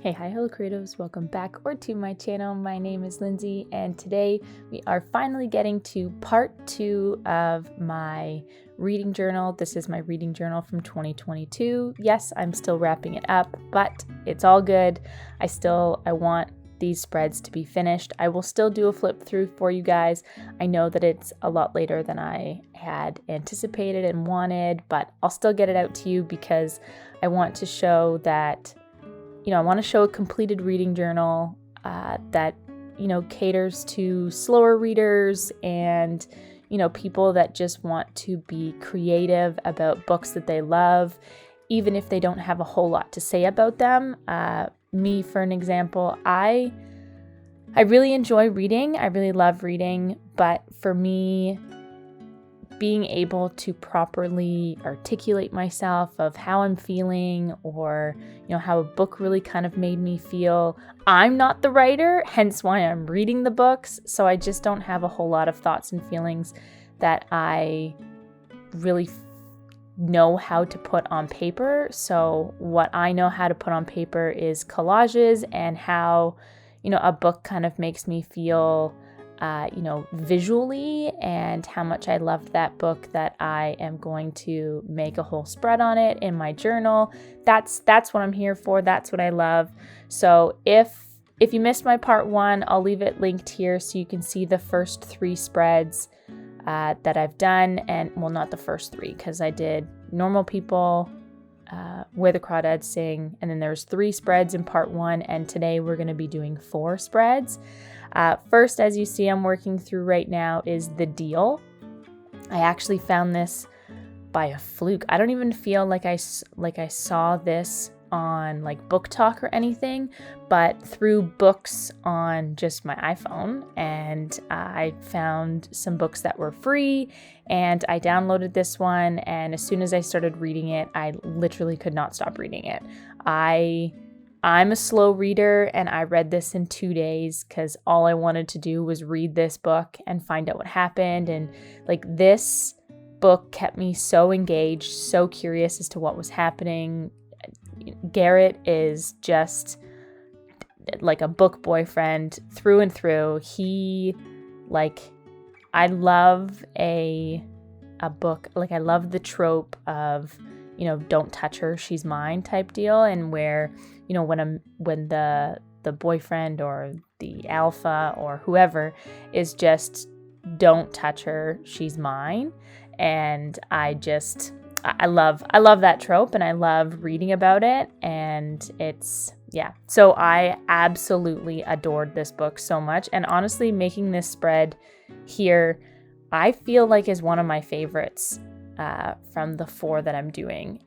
Hey, hi, hello creatives, welcome back or to my channel. My name is Lindsay and today we are finally getting to part 2 of my reading journal. This is my reading journal from 2022. Yes, I'm still wrapping it up, but it's all good. I want these spreads to be finished. I will still do a flip through for you guys. I know that it's a lot later than I had anticipated and wanted, but I'll still get it out to you because I want to show that I want to show a completed reading journal that, caters to slower readers and, people that just want to be creative about books that they love, even if they don't have a whole lot to say about them. Me, for an example, I really enjoy reading. I really love reading, but for me, being able to properly articulate myself of how I'm feeling or, how a book really kind of made me feel. I'm not the writer, hence why I'm reading the books. So I just don't have a whole lot of thoughts and feelings that I really know how to put on paper. So what I know how to put on paper is collages and how, a book kind of makes me feel visually, and how much I loved that book that I am going to make a whole spread on it in my journal. That's what I'm here for. That's what I love. So if you missed my part 1, I'll leave it linked here so you can see the first 3 spreads that I've done. And well, not the first 3 because I did Normal People, Where the Crawdads Sing, and then there's 3 spreads in part 1, and today we're going to be doing 4 spreads. First, as you see, I'm working through right now is The Deal. I actually found this by a fluke. I don't even feel like I saw this on like Book Talk or anything, but through books on just my iPhone, and I found some books that were free, and I downloaded this one, and as soon as I started reading it, I literally could not stop reading it. I'm a slow reader, and I read this in 2 days because all I wanted to do was read this book and find out what happened. And like, this book kept me so engaged, so curious as to what was happening. Garrett is just like a book boyfriend through and through. I love a book, like I love the trope of, don't touch her, she's mine type deal, and where, when the boyfriend or the alpha or whoever is just, don't touch her, she's mine. And I love that trope, and I love reading about it, and so I absolutely adored this book so much. And honestly, making this spread here, I feel like is one of my favorites from the 4 that I'm doing.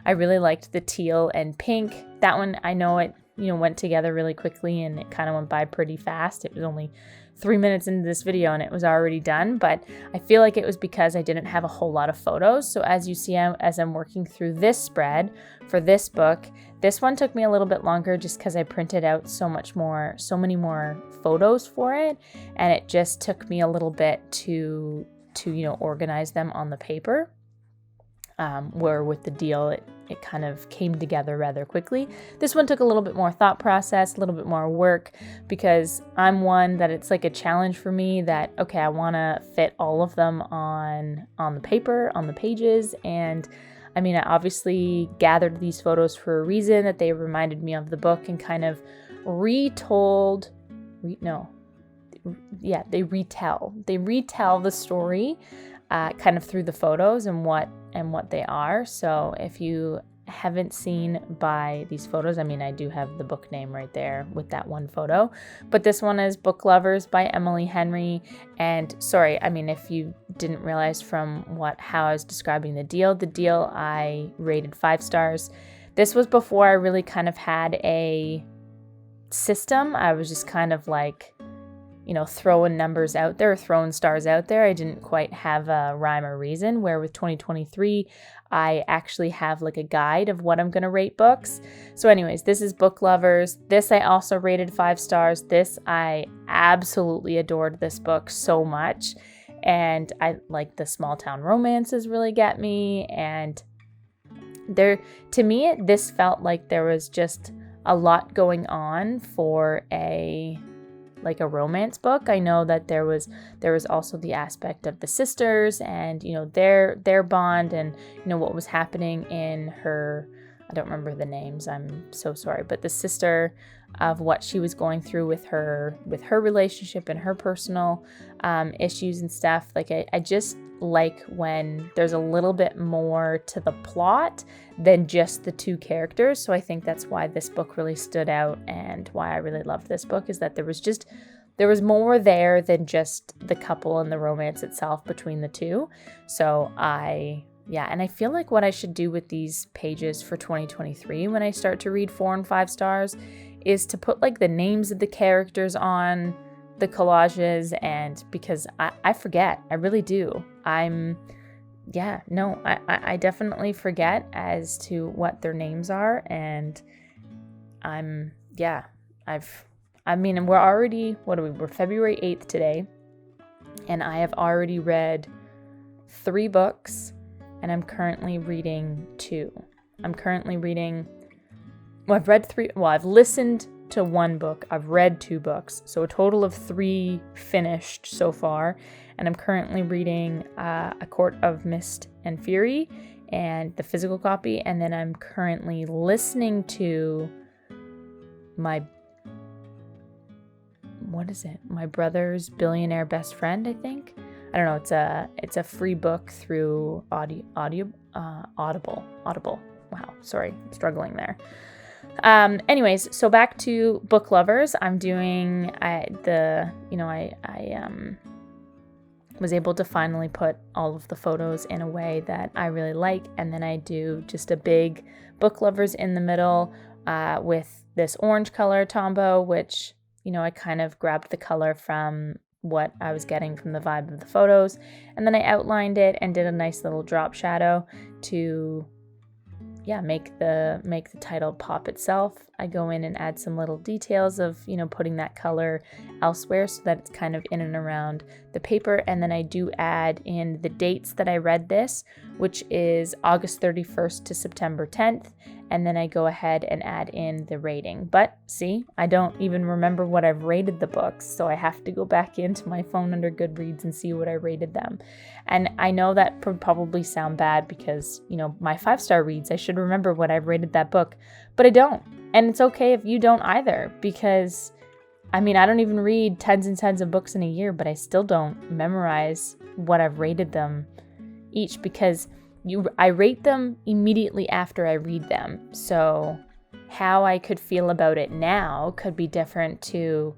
I really liked the teal and pink. That one, I know it, went together really quickly, and it kind of went by pretty fast. It was only 3 minutes into this video and it was already done, but I feel like it was because I didn't have a whole lot of photos. So as you see, as I'm working through this spread for this book, this one took me a little bit longer just because I printed out so many more photos for it, and it just took me a little bit to organize them on the paper. Where with The Deal, it kind of came together rather quickly. This one took a little bit more thought process, a little bit more work, because I'm one that it's like a challenge for me that, okay, I want to fit all of them on the paper, on the pages. And I mean, I obviously gathered these photos for a reason, that they reminded me of the book and kind of they retell the story kind of through the photos and what they are. So if you haven't seen by these photos, I mean, I do have the book name right there with that one photo, but this one is Book Lovers by Emily Henry. And sorry, I mean, if you didn't realize from how I was describing The Deal I rated 5 stars. This was before I really kind of had a system. I was just kind of like, throwing numbers out there, throwing stars out there. I didn't quite have a rhyme or reason, where with 2023, I actually have like a guide of what I'm going to rate books. So anyways, this is Book Lovers. This I also rated 5 stars. I absolutely adored this book so much. And I like the small town romances really get me. And to me, this felt like there was just a lot going on for a romance book. I know that there was also the aspect of the sisters and, you know, their bond and, you know, what was happening in her, I don't remember the names, I'm so sorry, but the sister, of what she was going through with her relationship and her personal issues and stuff. Like I just like when there's a little bit more to the plot than just the two characters. So I think that's why this book really stood out and why I really loved this book, is that there was more there than just the couple and the romance itself between the two. So and I feel like what I should do with these pages for 2023 when I start to read 4 and 5 stars is to put like the names of the characters on the collages, and because I forget, I really do. I definitely forget as to what their names are, and we're already, we're February 8th today, and I have already read 3 books, and I'm currently reading 2. I've read 3, I've listened to 1 book, I've read 2 books, so a total of 3 finished so far, and I'm currently reading A Court of Mist and Fury, and the physical copy, and then I'm currently listening to my brother's billionaire best friend, I think. I don't know, it's a free book through Audible. Wow, sorry, I'm struggling there. Anyways, so back to book lovers. I'm doing I was able to finally put all of the photos in a way that I really like, and then I do just a big book lovers in the middle with this orange color Tombow, which, you know, I kind of grabbed the color from what I was getting from the vibe of the photos, and then I outlined it and did a nice little drop shadow to make the title pop itself. I go in and add some little details of, you know, putting that color elsewhere so that it's kind of in and around the paper. And then I do add in the dates that I read this, which is August 31st to September 10th. And then I go ahead and add in the rating. But see, I don't even remember what I've rated the books, so I have to go back into my phone under Goodreads and see what I rated them. And I know that would probably sound bad because, you know, my 5-star reads, I should remember what I've rated that book, but I don't. And it's okay if you don't either, because, I mean, I don't even read tons and tons of books in a year, but I still don't memorize what I've rated them each, because I rate them immediately after I read them. So how I could feel about it now could be different to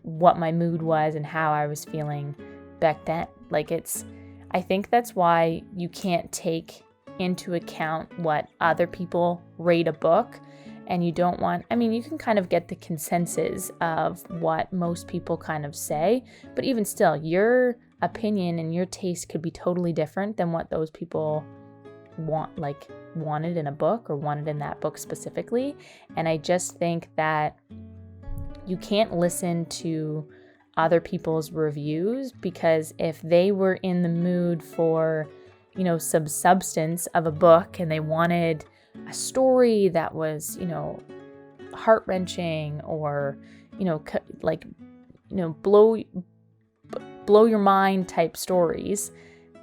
what my mood was and how I was feeling back then. I think that's why you can't take into account what other people rate a book, and you don't want, you can kind of get the consensus of what most people kind of say, but even still, your opinion and your taste could be totally different than what those people wanted in a book or wanted in that book specifically. And I just think that you can't listen to other people's reviews, because if they were in the mood for, you know, some substance of a book and they wanted a story that was, you know, heart-wrenching or, you know, blow your mind type stories,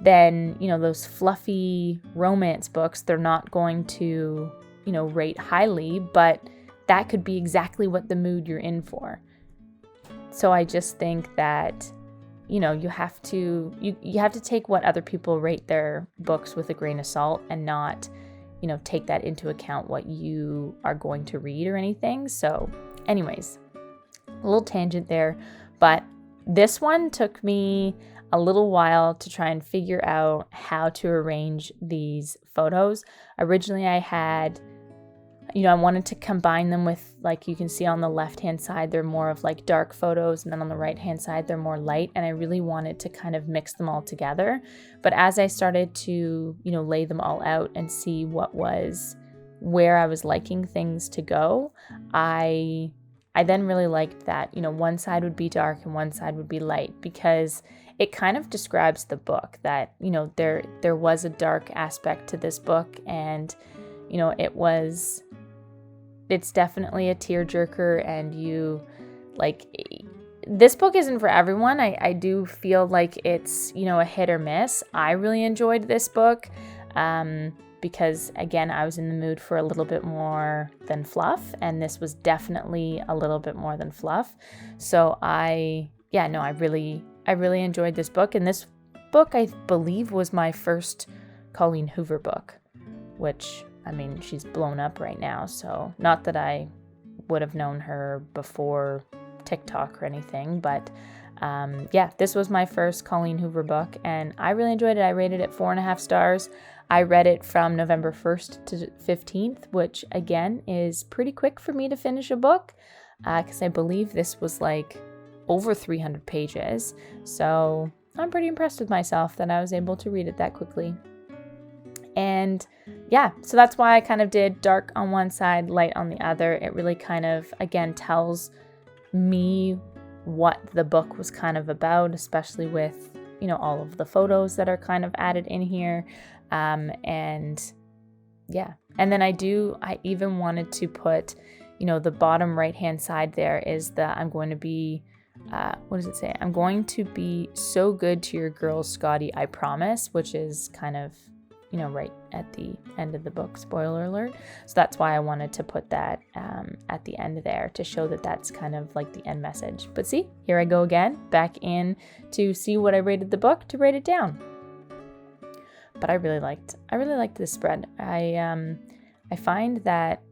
then, you know, those fluffy romance books, they're not going to, you know, rate highly, but that could be exactly what the mood you're in for. So I just think that, you know, you have to take what other people rate their books with a grain of salt and not, you know, take that into account what you are going to read or anything. So anyways, a little tangent there, but this one took me a little while to try and figure out how to arrange these photos. Originally I had, you know, I wanted to combine them with, like you can see on the left hand side, they're more of like dark photos, and then on the right hand side, they're more light. And I really wanted to kind of mix them all together. But as I started to, you know, lay them all out and see where I was liking things to go, I then really liked that, you know, one side would be dark and one side would be light, because it kind of describes the book that, you know, there was a dark aspect to this book, and, you know, it was it's definitely a tearjerker, and you like, this book isn't for everyone. I do feel like it's, a hit or miss. I really enjoyed this book because, again, I was in the mood for a little bit more than fluff, and this was definitely a little bit more than fluff. So I really enjoyed this book, and this book, I believe, was my first Colleen Hoover book, which, I mean, she's blown up right now, so not that I would have known her before TikTok or anything, but this was my first Colleen Hoover book, and I really enjoyed it. I rated it 4.5 stars. I read it from November 1st to 15th, which again is pretty quick for me to finish a book, because I believe this was like over 300 pages. So I'm pretty impressed with myself that I was able to read it that quickly. And so that's why I kind of did dark on one side, light on the other. It really kind of, again, tells me what the book was kind of about, especially with, all of the photos that are kind of added in here. And then I even wanted to put, the bottom right hand side there is I'm going to be, what does it say? I'm going to be so good to your girl, Scotty, I promise, which is kind of, right at the end of the book, spoiler alert. So that's why I wanted to put that at the end there, to show that that's kind of like the end message. But see, here I go again, back in to see what I rated the book, to rate it down. But I really liked this spread. I find that,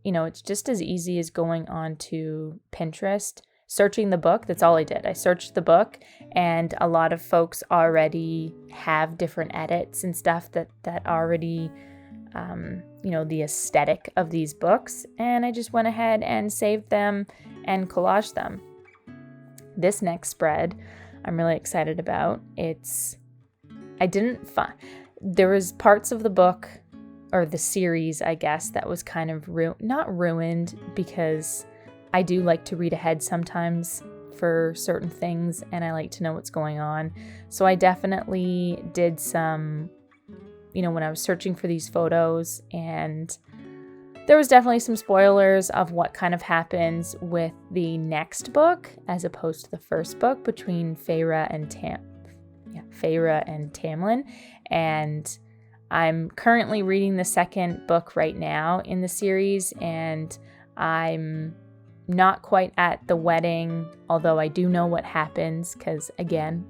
it's just as easy as going on to Pinterest, searching the book. That's all I did. I searched the book, and a lot of folks already have different edits and stuff that already, the aesthetic of these books. And I just went ahead and saved them and collaged them. This next spread, I'm really excited about. There was parts of the book, or the series, I guess, that was kind of not ruined, because I do like to read ahead sometimes for certain things, and I like to know what's going on. So I definitely did some, when I was searching for these photos, and there was definitely some spoilers of what kind of happens with the next book as opposed to the first book, between Feyre and Tamlin. And I'm currently reading the second book right now in the series, and I'm not quite at the wedding, although I do know what happens, because again,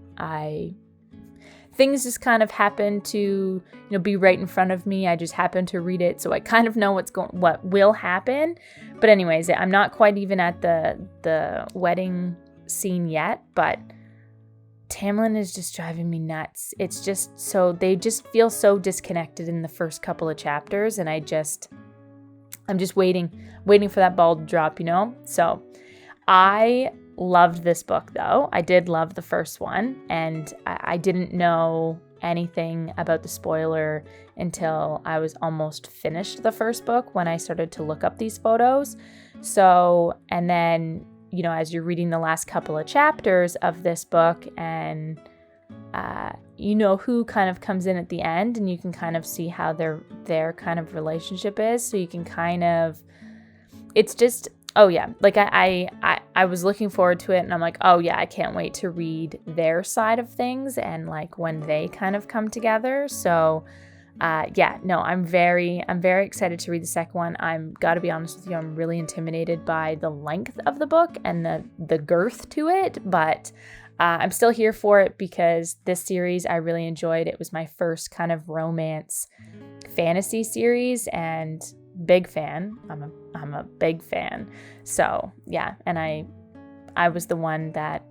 things just kind of happen to, be right in front of me. I just happen to read it, so I kind of know what will happen. But anyways, I'm not quite even at the wedding scene yet, but Tamlin is just driving me nuts. It's just they just feel so disconnected in the first couple of chapters, and I'm just waiting for that ball to drop, So I loved this book, though. I did love the first one, and I didn't know anything about the spoiler until I was almost finished the first book, when I started to look up these photos. So, and then, as you're reading the last couple of chapters of this book, and who kind of comes in at the end, and you can kind of see how their kind of relationship is. So you can kind of, it's just, oh yeah, like I was looking forward to it, and I'm like, oh yeah, I can't wait to read their side of things, and like when they kind of come together. So I'm very excited to read the second one. I'm gotta be honest with you, I'm really intimidated by the length of the book and the girth to it, but I'm still here for it, because this series I really enjoyed. It was my first kind of romance fantasy series, and big fan. I'm a big fan. So yeah, and I was the one that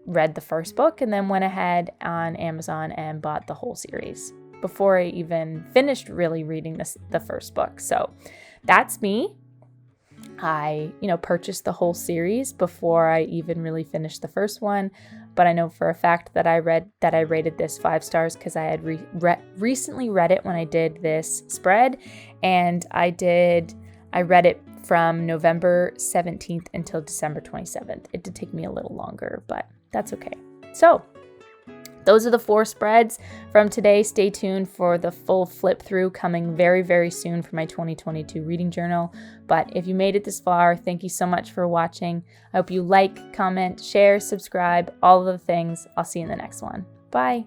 read the first book and then went ahead on Amazon and bought the whole series before I even finished really reading the first book. So that's me. I, purchased the whole series before I even really finished the first one. But I know for a fact that I rated this 5 stars because I had recently read it when I did this spread, and I read it from November 17th until December 27th. It did take me a little longer, but that's okay. So those are the 4 spreads from today. Stay tuned for the full flip through coming very, very soon for my 2022 reading journal. But if you made it this far, thank you so much for watching. I hope you like, comment, share, subscribe, all of the things. I'll see you in the next one. Bye.